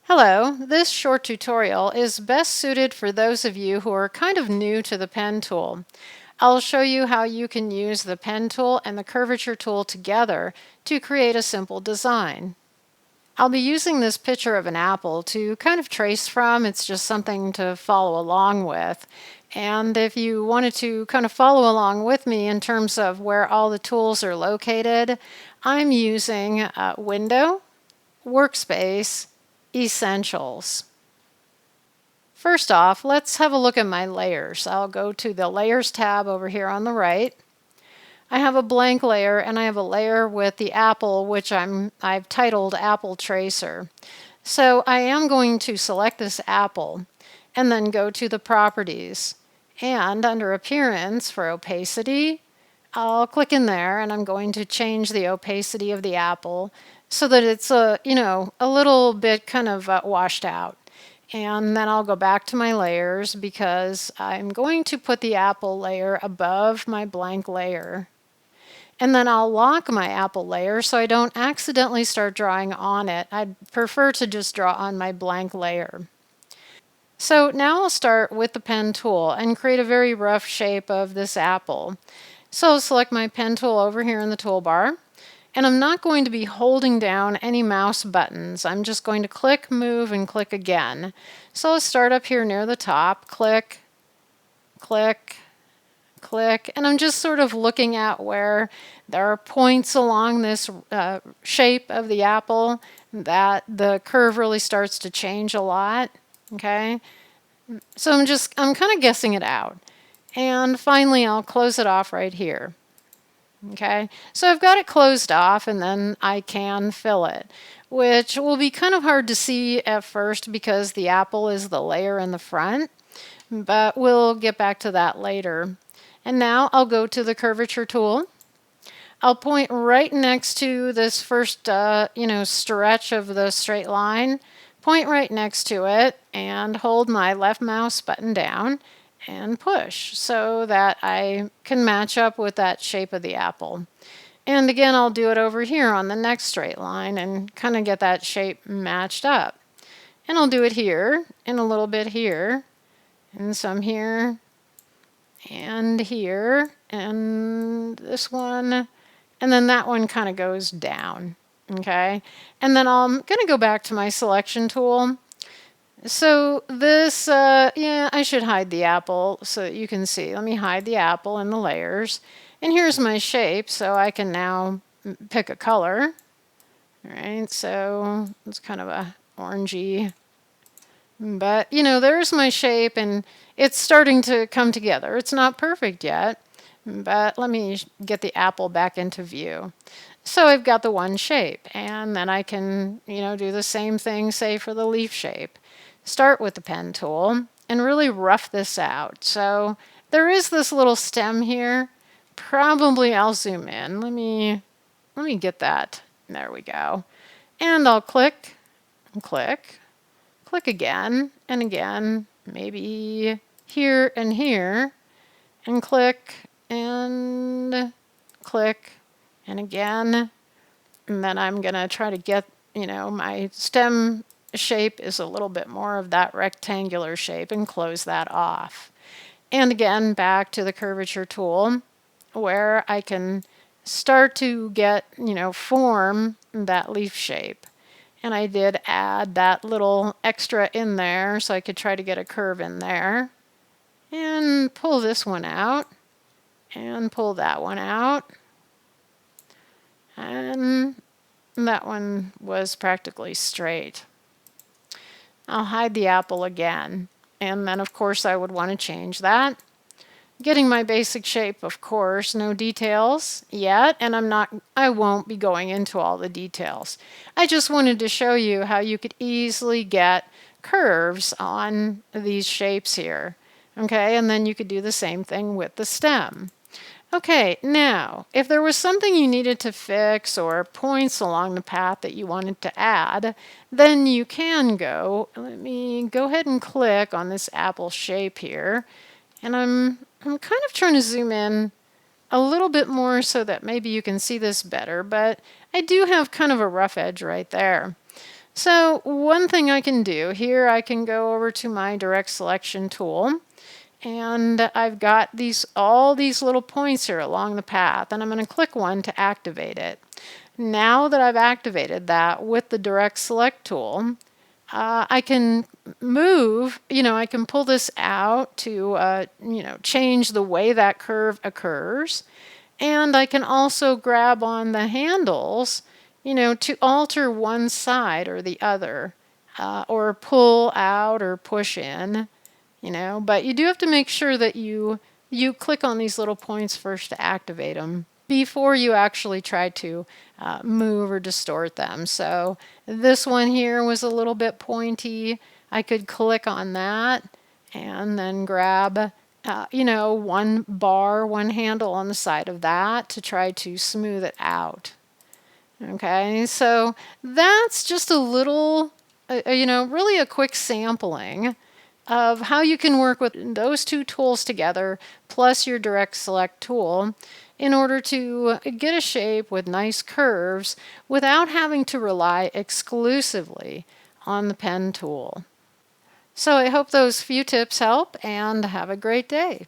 Hello, this short tutorial is best suited for those of you who are kind of new to the pen tool. I'll show you how you can use the pen tool and the curvature tool together to create a simple design. I'll be using this picture of an apple to kind of trace from. It's just something to follow along with. And if you wanted to kind of follow along with me in terms of where all the tools are located, I'm using Window, Workspace, Essentials. First off, let's have a look at my layers. I'll go to the Layers tab over here on the right. I have a blank layer and I have a layer with the apple, which I've titled Apple Tracer. So I am going to select this apple and then go to the properties. And under Appearance for opacity, I'll click in there and I'm going to change the opacity of the apple so that it's a little bit kind of washed out. And then I'll go back to my layers because I'm going to put the apple layer above my blank layer. And then I'll lock my apple layer so I don't accidentally start drawing on it. I'd prefer to just draw on my blank layer. So now I'll start with the pen tool and create a very rough shape of this apple. So I'll select my pen tool over here in the toolbar, and I'm not going to be holding down any mouse buttons. I'm just going to click, move, and click again. So I'll start up here near the top, click, click, click, and I'm just sort of looking at where there are points along this shape of the apple that the curve really starts to change a lot. Okay, so I'm kind of guessing it out. And finally, I'll close it off right here. Okay, so I've got it closed off and then I can fill it, which will be kind of hard to see at first because the apple is the layer in the front, but we'll get back to that later. And now I'll go to the curvature tool. I'll point right next to this first, stretch of the straight line, point right next to it and hold my left mouse button down and push so that I can match up with that shape of the apple. And again, I'll do it over here on the next straight line and kind of get that shape matched up. And I'll do it here and a little bit here and some here and here and this one, and then that one kind of goes down. Okay, and then I'm going to go back to my selection tool. So this, I should hide the apple so that you can see. Let me hide the apple in the layers. And here's my shape, so I can now pick a color. All right, so it's kind of a orangey. But, there's my shape, and it's starting to come together. It's not perfect yet, but let me get the apple back into view. So I've got the one shape, and then I can, do the same thing, say, for the leaf shape. Start with the pen tool and really rough this out. So there is this little stem here. Probably I'll zoom in. Let me get that. There we go. And I'll click and click, click again and again, maybe here and here, and click and click and again. And then I'm going to try to get, my stem shape is a little bit more of that rectangular shape and close that off. And again, back to the curvature tool where I can start to get, form that leaf shape. And I did add that little extra in there so I could try to get a curve in there. And pull this one out and pull that one out. And that one was practically straight. I'll hide the apple again, and then of course I would want to change that. Getting my basic shape, of course, no details yet, and I won't be going into all the details. I just wanted to show you how you could easily get curves on these shapes here. Okay, and then you could do the same thing with the stem. Okay, now, if there was something you needed to fix or points along the path that you wanted to add, then you can go. Let me go ahead and click on this apple shape here. And I'm kind of trying to zoom in a little bit more so that maybe you can see this better, but I do have kind of a rough edge right there. So one thing I can do here, I can go over to my direct selection tool, and I've got all these little points here along the path, and I'm going to click one to activate it. Now that I've activated that with the direct select tool, I can move, I can pull this out to, change the way that curve occurs. And I can also grab on the handles, to alter one side or the other, or pull out or push in, But you do have to make sure that you click on these little points first to activate them before you actually try to move or distort them. So this one here was a little bit pointy. I could click on that and then grab one bar, one handle on the side of that to try to smooth it out. Okay, so that's just a little, really a quick sampling of how you can work with those two tools together, plus your direct select tool, in order to get a shape with nice curves without having to rely exclusively on the pen tool. So I hope those few tips help, and have a great day.